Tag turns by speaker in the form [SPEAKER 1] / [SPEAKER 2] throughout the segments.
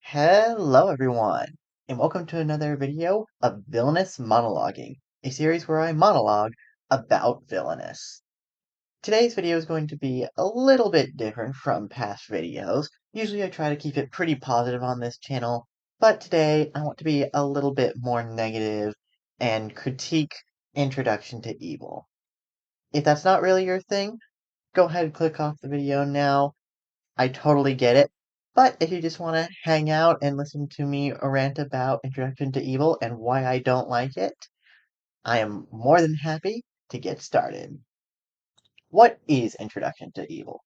[SPEAKER 1] Hello everyone, and welcome to another video of Villainous Monologuing, a series where I monologue about Villainous. Today's video is going to be a little bit different from past videos. Usually I try to keep it pretty positive on this channel, but today I want to be a little bit more negative and critique Introduction to Evil. If that's not really your thing, go ahead and click off the video now. I totally get it. But if you just want to hang out and listen to me rant about Introduction to Evil and why I don't like it, I am more than happy to get started. What is Introduction to Evil?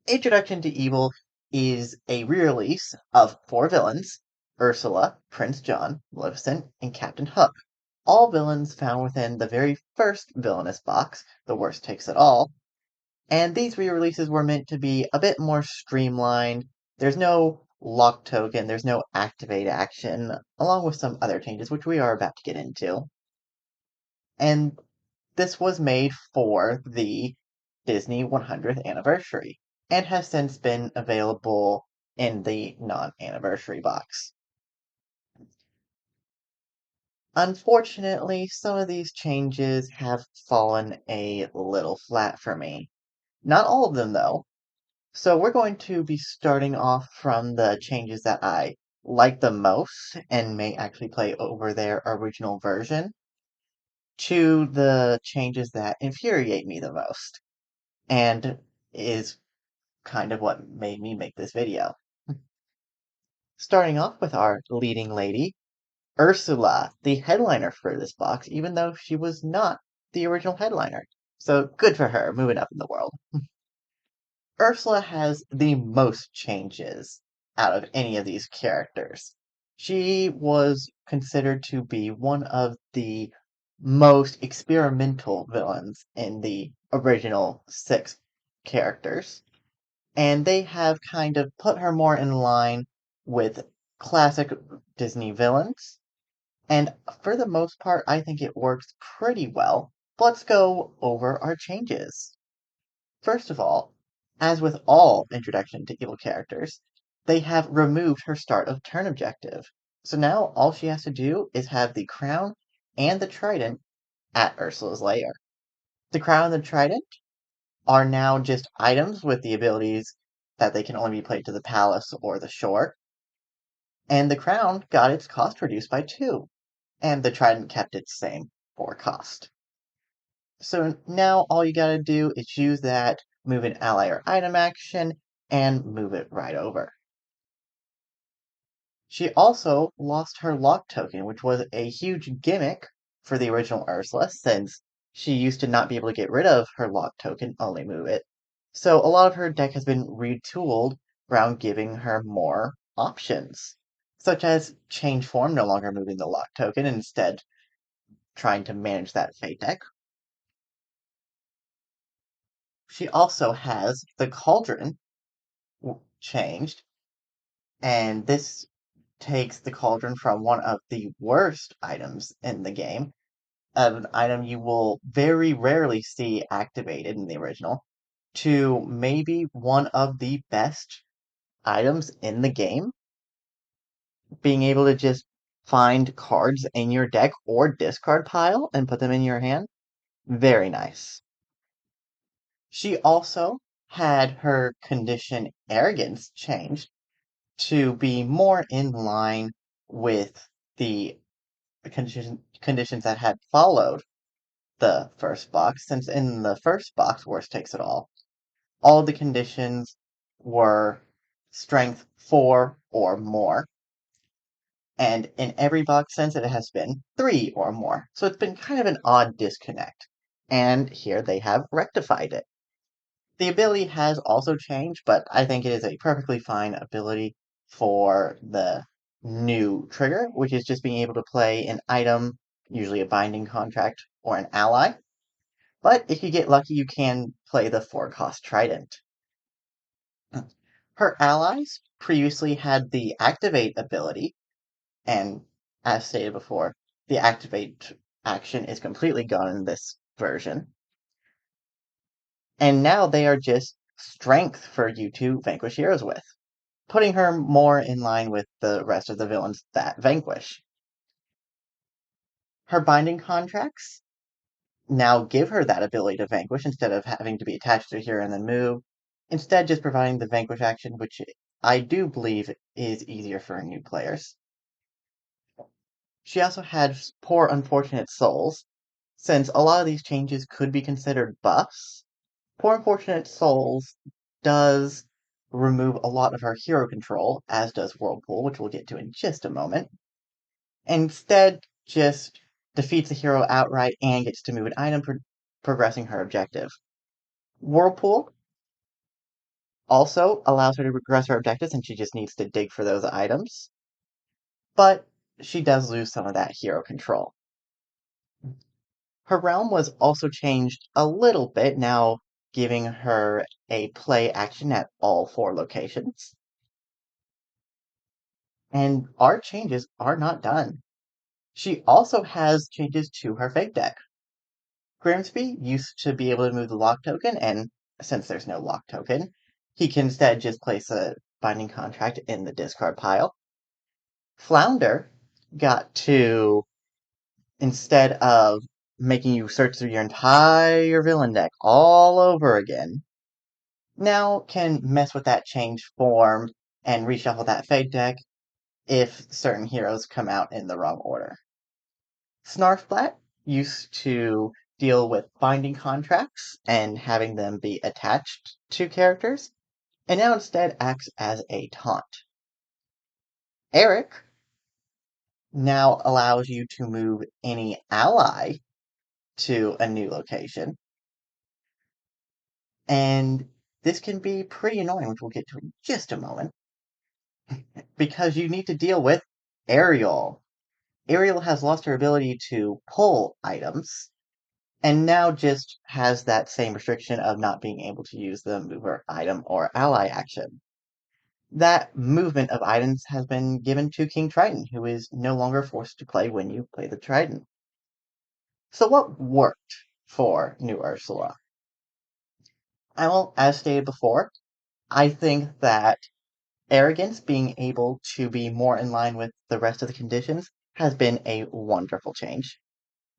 [SPEAKER 1] Introduction to Evil is a re-release of 4 villains: Ursula, Prince John, Maleficent, and Captain Hook. All villains found within the very first Villainous box, The Worst Takes It All, and these re-releases were meant to be a bit more streamlined. There's no lock token, there's no activate action, along with some other changes, which we are about to get into. And this was made for the Disney 100th anniversary, and has since been available in the non-anniversary box. Unfortunately, some of these changes have fallen a little flat for me. Not all of them, though. So we're going to be starting off from the changes that I like the most and may actually play over their original version to the changes that infuriate me the most and is kind of what made me make this video. Starting off with our leading lady, Ursula, the headliner for this box, even though she was not the original headliner. So good for her, moving up in the world. Ursula has the most changes out of any of these characters. She was considered to be one of the most experimental villains in the original 6 characters, and they have kind of put her more in line with classic Disney villains, and for the most part, I think it works pretty well. Let's go over our changes. First of all, as with all Introduction to Evil characters, they have removed her start of turn objective. So now all she has to do is have the crown and the trident at Ursula's lair. The crown and the trident are now just items with the abilities that they can only be played to the palace or the shore. And the crown got its cost reduced by 2, and the trident kept its same 4 cost. So now all you gotta do is use that move an ally or item action and move it right over. She also lost her lock token, which was a huge gimmick for the original Ursula, since she used to not be able to get rid of her lock token, only move it. So a lot of her deck has been retooled around giving her more options, such as change form, no longer moving the lock token, instead trying to manage that fate deck. She also has the cauldron changed, and this takes the cauldron from one of the worst items in the game, an item you will very rarely see activated in the original, to maybe one of the best items in the game. Being able to just find cards in your deck or discard pile and put them in your hand. Very nice. She also had her condition Arrogance changed to be more in line with the conditions that had followed the first box, since in the first box, Worst Takes It all the conditions were strength 4 or more, and in every box since it has been 3 or more. So it's been kind of an odd disconnect, and here they have rectified it. The ability has also changed, but I think it is a perfectly fine ability for the new trigger, which is just being able to play an item, usually a binding contract or an ally. But if you get lucky, you can play the 4-cost trident. Her allies previously had the activate ability, and as stated before, the activate action is completely gone in this version. And now they are just strength for you to vanquish heroes with. putting her more in line with the rest of the villains that Vanquish. Her binding contracts now give her that ability to Vanquish instead of having to be attached to a hero and then move, instead just providing the Vanquish action, which I do believe is easier for new players. She also had Poor Unfortunate Souls. Since a lot of these changes could be considered buffs, Poor Unfortunate Souls does remove a lot of her hero control, as does Whirlpool, which we'll get to in just a moment. Instead, just defeats the hero outright and gets to move an item, progressing her objective. Whirlpool also allows her to progress her objectives, and she just needs to dig for those items. But she does lose some of that hero control. Her realm was also changed a little bit, now giving her a play action at all 4 locations. And our changes are not done. She also has changes to her fake deck. Grimsby used to be able to move the lock token, and since there's no lock token, he can instead just place a binding contract in the discard pile. Flounder got to, instead of making you search through your entire villain deck all over again, now can mess with that change form and reshuffle that fade deck if certain heroes come out in the wrong order. Snarfblat used to deal with binding contracts and having them be attached to characters, and now instead acts as a taunt. Eric now allows you to move any ally to a new location, and this can be pretty annoying, which we'll get to in just a moment, because you need to deal with Ariel. Ariel has lost her ability to pull items, and now just has that same restriction of not being able to use the mover item or ally action. That movement of items has been given to King Triton, who is no longer forced to play when you play the Triton. So what worked for New Ursula? Well, as stated before, I think that arrogance, being able to be more in line with the rest of the conditions, has been a wonderful change.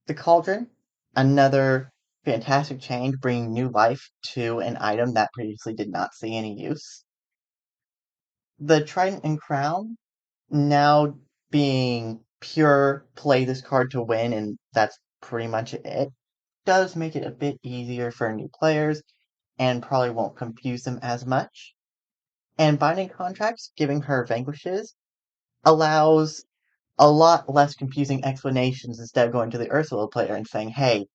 [SPEAKER 1] The Cauldron, another fantastic change, bringing new life to an item that previously did not see any use. The Trident and Crown, now being pure play this card to win, and that's pretty much it, does make it a bit easier for new players, and probably won't confuse them as much. And Binding Contracts, giving her Vanquishes, allows a lot less confusing explanations instead of going to the Ursula player and saying, hey,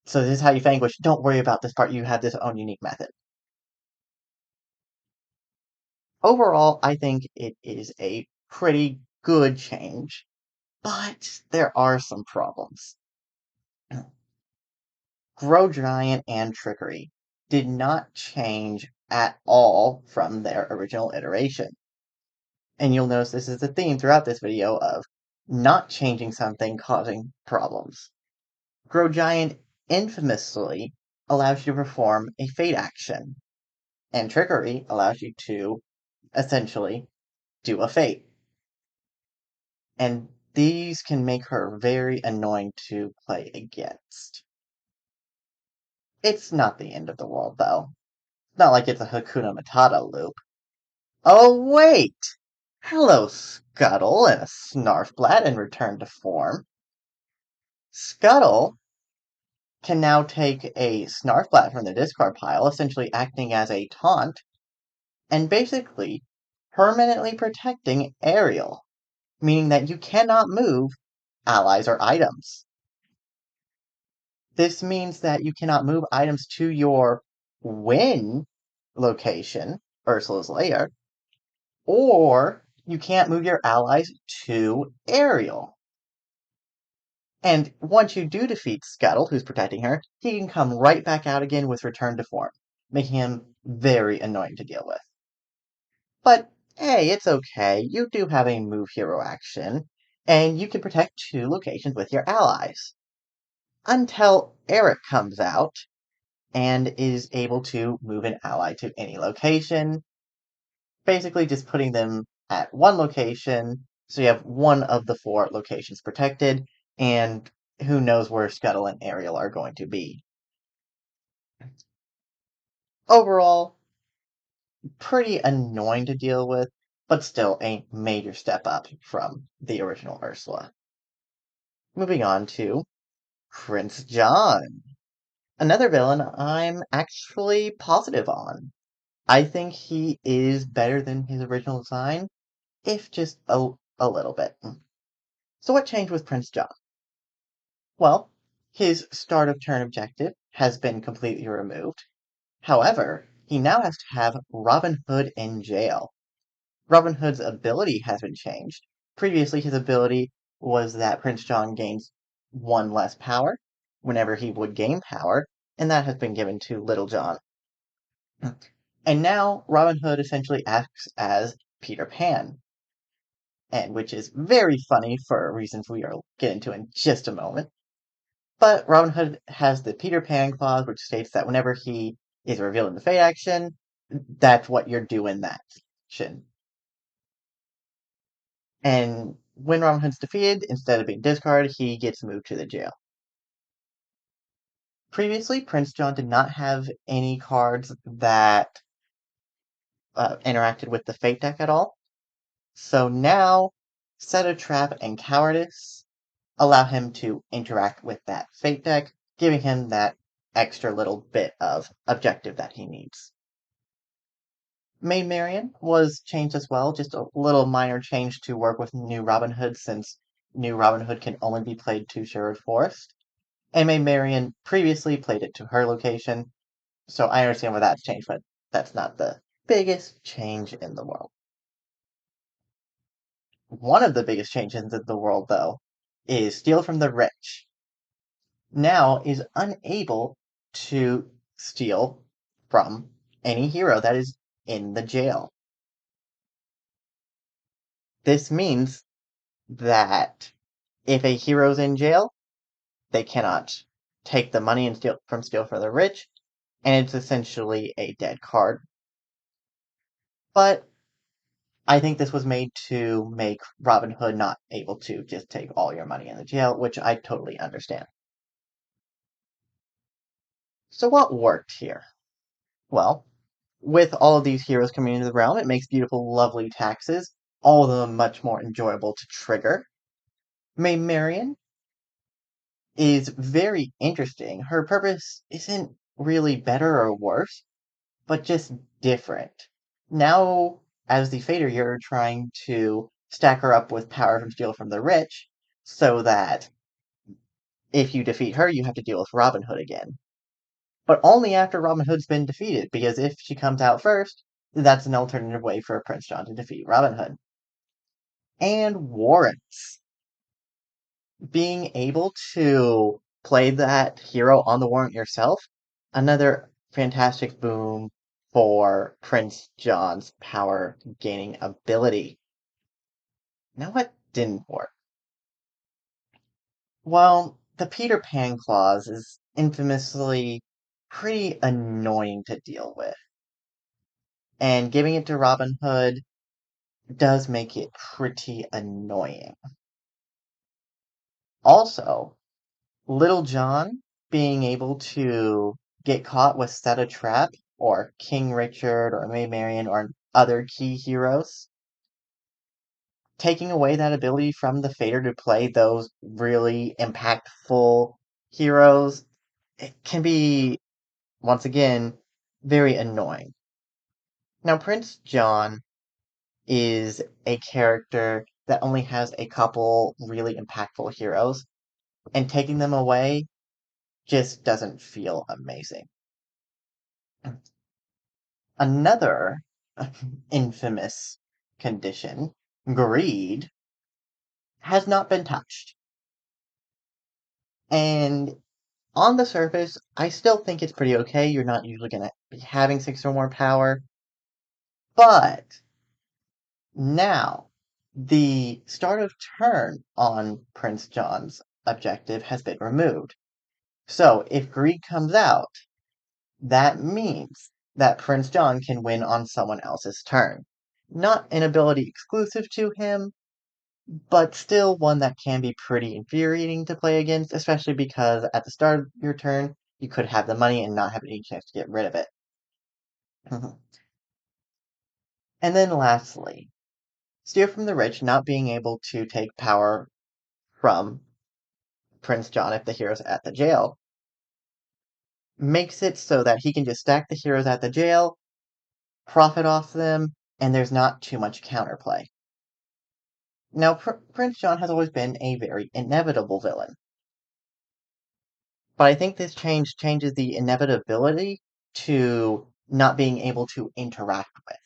[SPEAKER 1] so this is how you vanquish, don't worry about this part, you have this own unique method. Overall, I think it is a pretty good change, but there are some problems. Grow Giant and Trickery did not change at all from their original iteration. And you'll notice this is the theme throughout this video of not changing something causing problems. Grow Giant infamously allows you to perform a fate action, and Trickery allows you to essentially do a fate. And these can make her very annoying to play against. It's not the end of the world, though. Not like it's a Hakuna Matata loop. Oh, wait! Hello, Scuttle and a Snarfblat in return to form. Scuttle can now take a Snarfblat from the discard pile, essentially acting as a taunt, and basically permanently protecting Ariel, meaning that you cannot move allies or items. This means that you cannot move items to your win location, Ursula's lair, or you can't move your allies to Ariel. And once you do defeat Scuttle, who's protecting her, he can come right back out again with Return to Form, making him very annoying to deal with. But hey, it's okay, you do have a move hero action, and you can protect 2 locations with your allies. Until Eric comes out and is able to move an ally to any location, basically just putting them at one location, so you have one of the four locations protected, and who knows where Scuttle and Ariel are going to be. Overall, pretty annoying to deal with, but still a major step up from the original Ursula. Moving on to Prince John. Another villain I'm actually positive on. I think he is better than his original design, if just a little bit. So what changed with Prince John? Well, his start of turn objective has been completely removed. However, he now has to have Robin Hood in jail. Robin Hood's ability has been changed. Previously, his ability was that Prince John gains one less power whenever he would gain power, and that has been given to Little John. And now Robin Hood essentially acts as Peter Pan, and which is very funny for reasons we will get into in just a moment. But Robin Hood has the Peter Pan clause, which states that whenever he is revealed in the Fate action, that's what you're doing that action. And when Robin Hood's defeated, instead of being discarded, he gets moved to the jail. Previously, Prince John did not have any cards that interacted with the Fate deck at all. So now, Set a Trap and Cowardice allow him to interact with that Fate deck, giving him that extra little bit of objective that he needs. Maid Marian was changed as well, just a little minor change to work with New Robin Hood, since New Robin Hood can only be played to Sherwood Forest. And Maid Marian previously played it to her location, so I understand why that's changed, but that's not the biggest change in the world. One of the biggest changes in the world, though, is Steal from the Rich. Now is unable to steal from any hero that is in the jail. This means that if a hero's in jail, they cannot take the money and steal from the rich, and it's essentially a dead card. But I think this was made to make Robin Hood not able to just take all your money in the jail, which I totally understand. So what worked here? Well, with all of these heroes coming into the realm, it makes beautiful, lovely taxes, all of them much more enjoyable to trigger. May Marian is very interesting. Her purpose isn't really better or worse, but just different. Now, as the Fader, you're trying to stack her up with power from Steal from the Rich, so that if you defeat her, you have to deal with Robin Hood again. But only after Robin Hood's been defeated, because if she comes out first, that's an alternative way for Prince John to defeat Robin Hood. And warrants. Being able to play that hero on the warrant yourself, another fantastic boom for Prince John's power gaining ability. Now what didn't work? Well, the Peter Pan clause is infamously pretty annoying to deal with. And giving it to Robin Hood does make it pretty annoying. Also, Little John being able to get caught with Set a Trap, or King Richard, or Maid Marian, or other key heroes, taking away that ability from the Fader to play those really impactful heroes, it can be, once again, very annoying. Now, Prince John is a character that only has a couple really impactful heroes, and taking them away just doesn't feel amazing. Another infamous condition, greed, has not been touched. And on the surface, I still think it's pretty okay. You're not usually going to be having 6 or more power. But now, the start of turn on Prince John's objective has been removed. So if greed comes out, that means that Prince John can win on someone else's turn. Not an ability exclusive to him, but still one that can be pretty infuriating to play against, especially because at the start of your turn, you could have the money and not have any chance to get rid of it. And then lastly, Steer from the Rich not being able to take power from Prince John if the hero's at the jail makes it so that he can just stack the heroes at the jail, profit off them, and there's not too much counterplay. Now, Prince John has always been a very inevitable villain, but I think this changes the inevitability to not being able to interact with,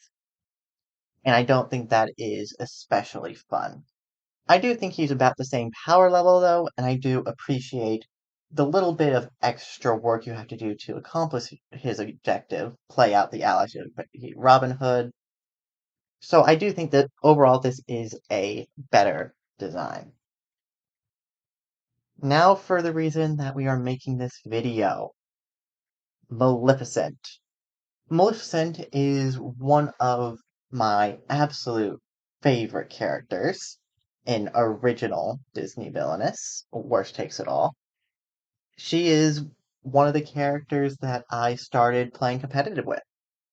[SPEAKER 1] and I don't think that is especially fun. I do think he's about the same power level, though, and I do appreciate the little bit of extra work you have to do to accomplish his objective, play out the allies, Robin Hood. So I do think that overall this is a better design. Now for the reason that we are making this video. Maleficent. Maleficent is one of my absolute favorite characters in original Disney Villainous. Worst takes it all. She is one of the characters that I started playing competitive with.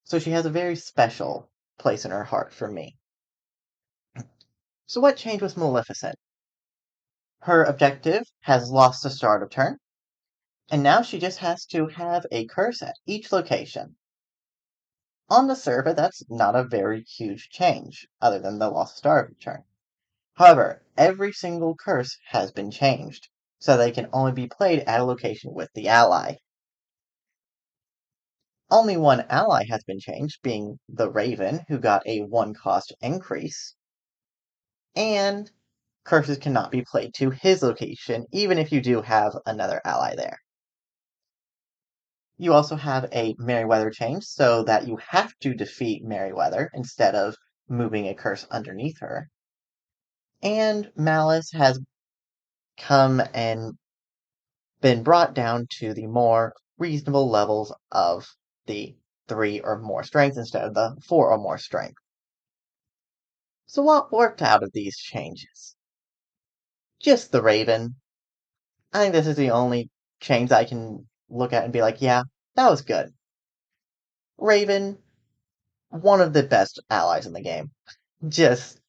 [SPEAKER 1] So she has a very special place in her heart for me. So what changed with Maleficent? Her objective has lost the start of turn, and now she just has to have a curse at each location. On the surface, that's not a very huge change, other than the lost start of turn. However, every single curse has been changed, so they can only be played at a location with the ally. Only one ally has been changed, being the Raven, who got a 1 cost increase, and curses cannot be played to his location, even if you do have another ally there. You also have a Merryweather change, so that you have to defeat Merryweather instead of moving a curse underneath her. And Malice has come and been brought down to the more reasonable levels of the 3 or more strength instead of the 4 or more strength. So what worked out of these changes? Just the Raven. I think this is the only change I can look at and be like, yeah, that was good. Raven, one of the best allies in the game. Just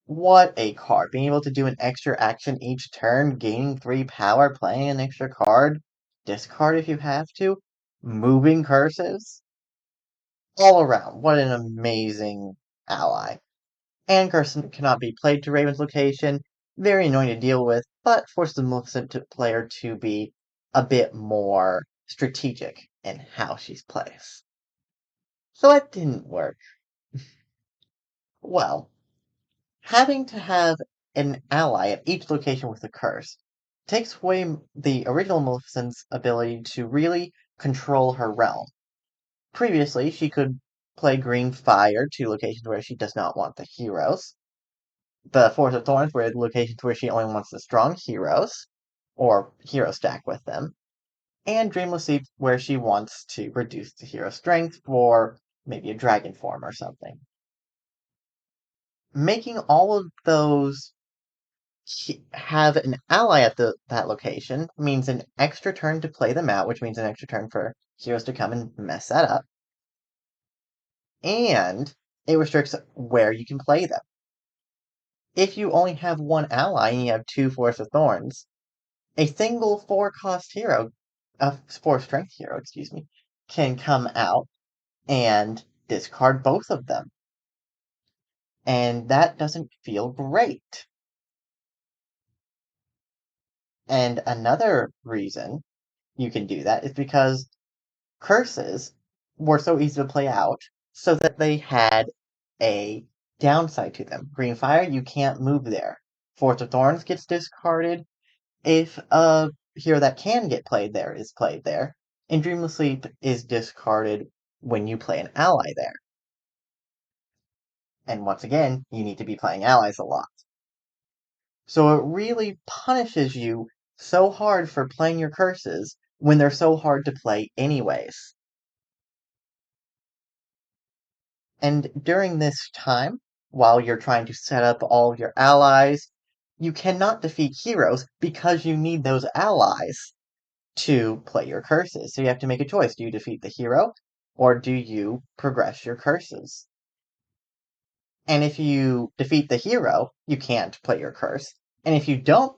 [SPEAKER 1] what a card. Being able to do an extra action each turn, gaining 3 power, playing an extra card, discard if you have to, moving curses. All around, what an amazing ally. And curse cannot be played to Raven's location. Very annoying to deal with, but forces the Maleficent player to be a bit more strategic in how she's placed. So that didn't work. Well, having to have an ally at each location with a curse takes away the original Maleficent's ability to really control her realm. Previously, she could play Green Fire to locations where she does not want the heroes. The Forest of Thorns were locations where she only wants the strong heroes, or hero stack with them. And Dreamless Sleep where she wants to reduce the hero strength for maybe a dragon form or something. Making all of those have an ally at that location means an extra turn to play them out, which means an extra turn for heroes to come and mess that up. And it restricts where you can play them. If you only have one ally and you have 2 Force of Thorns, a single 4-cost hero, a 4-strength hero, excuse me, can come out and discard both of them. And that doesn't feel great. And another reason you can do that is because curses were so easy to play out, so that they had a downside to them. Green Fire, you can't move there. Force of Thorns gets discarded if a hero that can get played there is played there, and Dreamless Sleep is discarded when you play an ally there. And once again, you need to be playing allies a lot. So it really punishes you so hard for playing your curses when they're so hard to play anyways. And during this time, while you're trying to set up all of your allies, you cannot defeat heroes because you need those allies to play your curses. So you have to make a choice. Do you defeat the hero, or do you progress your curses? And if you defeat the hero, you can't play your curse. And if you don't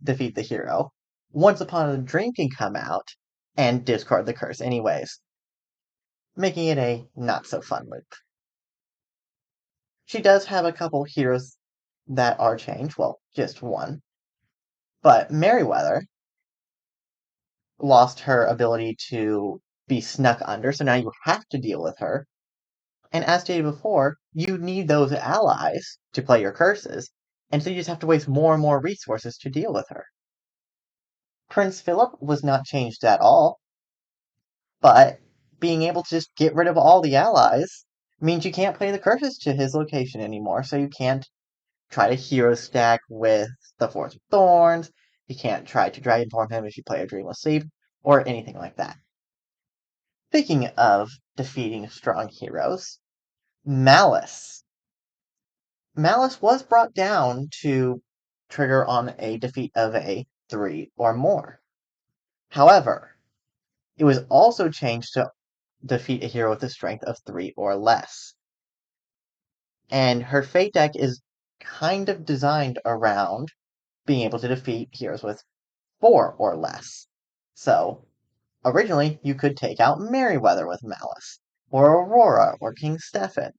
[SPEAKER 1] defeat the hero, Once Upon a Dream can come out and discard the curse anyways, making it a not so fun loop. She does have a couple heroes that are changed, well, just one. But Merryweather lost her ability to be snuck under, so now you have to deal with her. And as stated before, you need those allies to play your curses, and so you just have to waste more and more resources to deal with her. Prince Philip was not changed at all, but being able to just get rid of all the allies means you can't play the curses to his location anymore, so you can't try to hero stack with the Force of Thorns, you can't try to Dragonform him if you play a Dreamless Sleep, or anything like that. Speaking of defeating strong heroes, Malice. Malice was brought down to trigger on a defeat of a 3 or more. However, it was also changed to defeat a hero with a strength of 3 or less. And her Fate deck is kind of designed around being able to defeat heroes with 4 or less. So, originally, you could take out Merryweather with Malice, or Aurora, or King Stefan.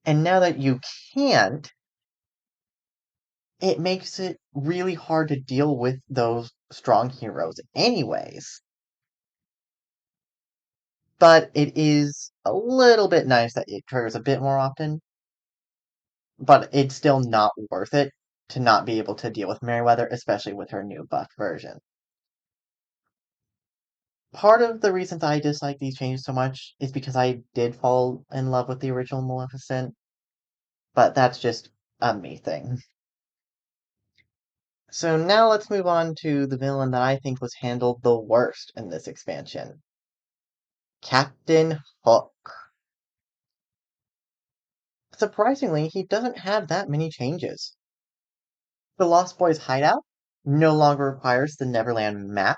[SPEAKER 1] And now that you can't, it makes it really hard to deal with those strong heroes anyways. But it is a little bit nice that it triggers a bit more often, but it's still not worth it to not be able to deal with Merryweather, especially with her new buff version. Part of the reason that I dislike these changes so much is because I did fall in love with the original Maleficent, but that's just a me thing. So now let's move on to the villain that I think was handled the worst in this expansion. Captain Hook. Surprisingly, he doesn't have that many changes. The Lost Boys hideout no longer requires the Neverland map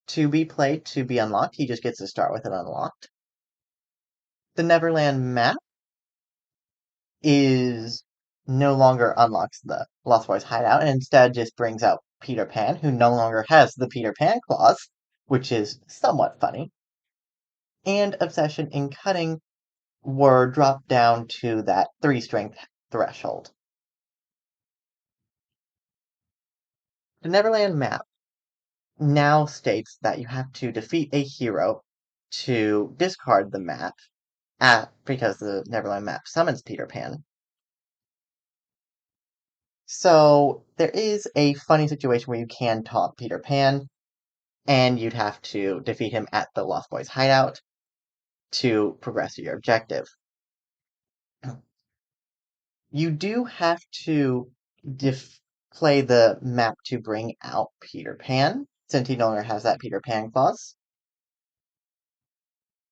[SPEAKER 1] to be played to be unlocked. He just gets to start with it unlocked. The Neverland map is no longer unlocks the Lost Boys hideout and instead just brings out Peter Pan, who no longer has the Peter Pan clause, which is somewhat funny. And Obsession and Cutting were dropped down to that 3 strength threshold. The Neverland map now states that you have to defeat a hero to discard the map because the Neverland map summons Peter Pan. So there is a funny situation where you can taunt Peter Pan, and you'd have to defeat him at the Lost Boys hideout to progress your objective. You do have to play the map to bring out Peter Pan, since he no longer has that Peter Pan clause.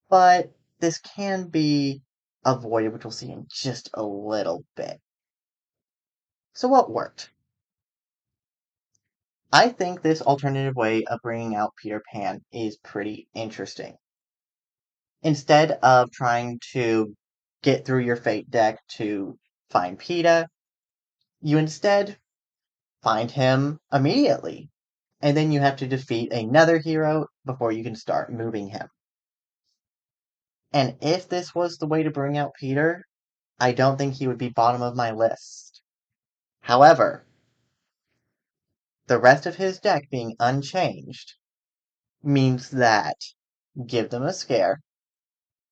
[SPEAKER 1] But this can be avoided, which we'll see in just a little bit. So what worked? I think this alternative way of bringing out Peter Pan is pretty interesting. Instead of trying to get through your Fate deck to find PETA, you instead find him immediately. And then you have to defeat another hero before you can start moving him. And if this was the way to bring out Peter, I don't think he would be bottom of my list. However, the rest of his deck being unchanged means that Give Them a Scare,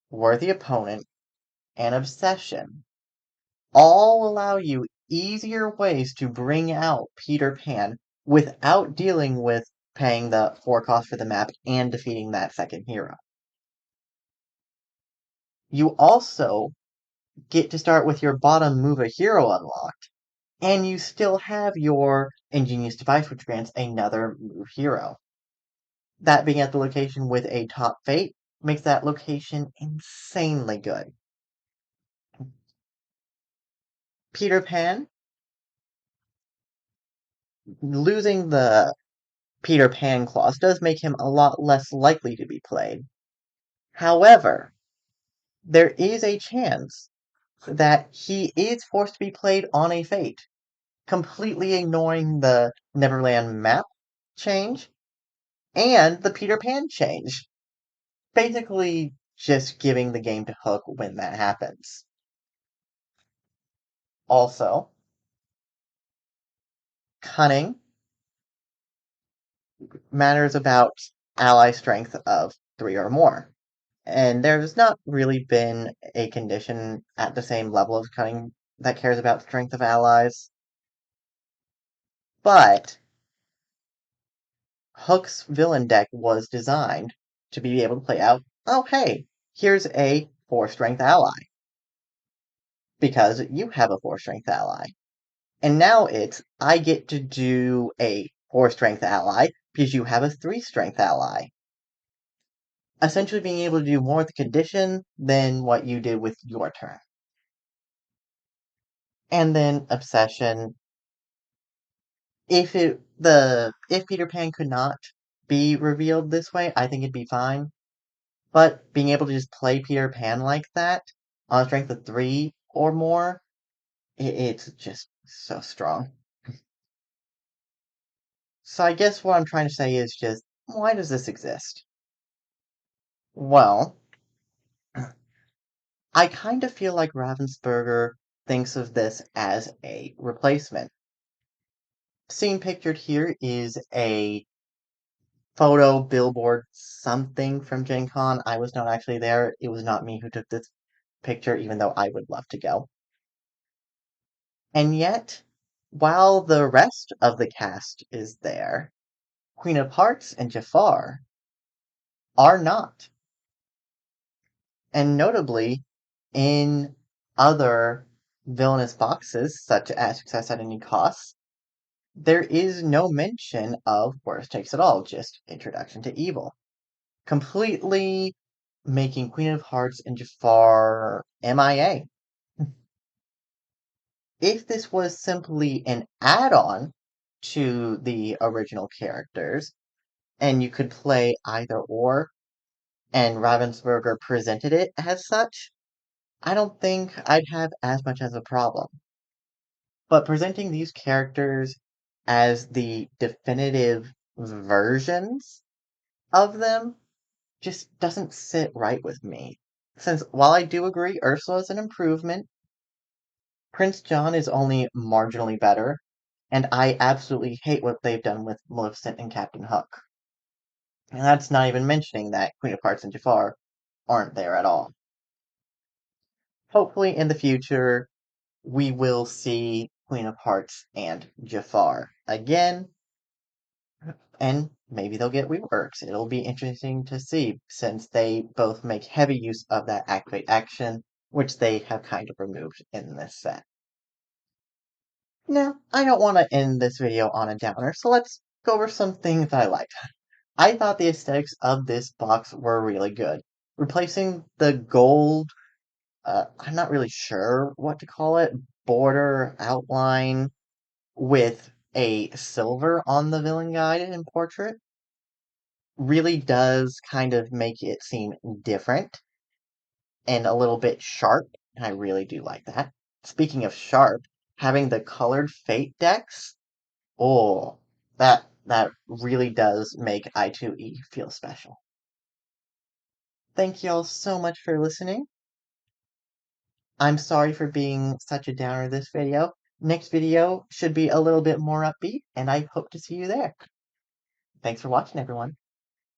[SPEAKER 1] Worthy Opponent, and Obsession all allow you easier ways to bring out Peter Pan without dealing with paying the 4 cost for the map and defeating that second hero. You also get to start with your bottom move a hero unlocked, and you still have your ingenious device, which grants another move hero. That being at the location with a top fate makes that location insanely good. Peter Pan, losing the Peter Pan clause does make him a lot less likely to be played. However, there is a chance that he is forced to be played on a fate, completely ignoring the Neverland map change and the Peter Pan change. Basically, just giving the game to Hook when that happens. Also, cunning matters about ally strength of 3 or more. And there's not really been a condition at the same level of cunning that cares about strength of allies. But Hook's villain deck was designed to be able to play out, oh hey, here's a 4 strength ally. Because you have a 4 strength ally. And now it's, I get to do a 4 strength ally because you have a 3 strength ally. Essentially being able to do more with the condition than what you did with your turn. And then Obsession. If Peter Pan could not be revealed this way, I think it'd be fine. But being able to just play Peter Pan like that, on a strength of 3 or more, it's just so strong. So I guess what I'm trying to say is just, why does this exist? Well, I kind of feel like Ravensburger thinks of this as a replacement. Scene pictured here is a photo, billboard, something from GenCon. I was not actually there. It was not me who took this picture, even though I would love to go. And yet, while the rest of the cast is there, Queen of Hearts and Jafar are not. And notably, in other villainous boxes, such as Success at Any Cost, there is no mention of Worst Takes It All, just Introduction to Evil. Completely making Queen of Hearts and Jafar MIA. If this was simply an add-on to the original characters, and you could play either or, and Ravensburger presented it as such, I don't think I'd have as much as a problem. But presenting these characters as the definitive versions of them just doesn't sit right with me. Since while I do agree Ursula is an improvement, Prince John is only marginally better, and I absolutely hate what they've done with Maleficent and Captain Hook. And that's not even mentioning that Queen of Hearts and Jafar aren't there at all. Hopefully in the future, we will see Queen of Hearts and Jafar again, and maybe they'll get reworks. It'll be interesting to see, since they both make heavy use of that activate action, which they have kind of removed in this set. Now, I don't want to end this video on a downer, so let's go over some things that I liked. I thought the aesthetics of this box were really good. Replacing the gold, I'm not really sure what to call it, border outline with a silver on the villain guide and portrait really does kind of make it seem different and a little bit sharp, and I really do like that. Speaking of sharp, having the colored fate decks, oh, that really does make I2E feel special. Thank you all so much for listening. I'm sorry for being such a downer this video. Next video should be a little bit more upbeat, and I hope to see you there. Thanks for watching, everyone.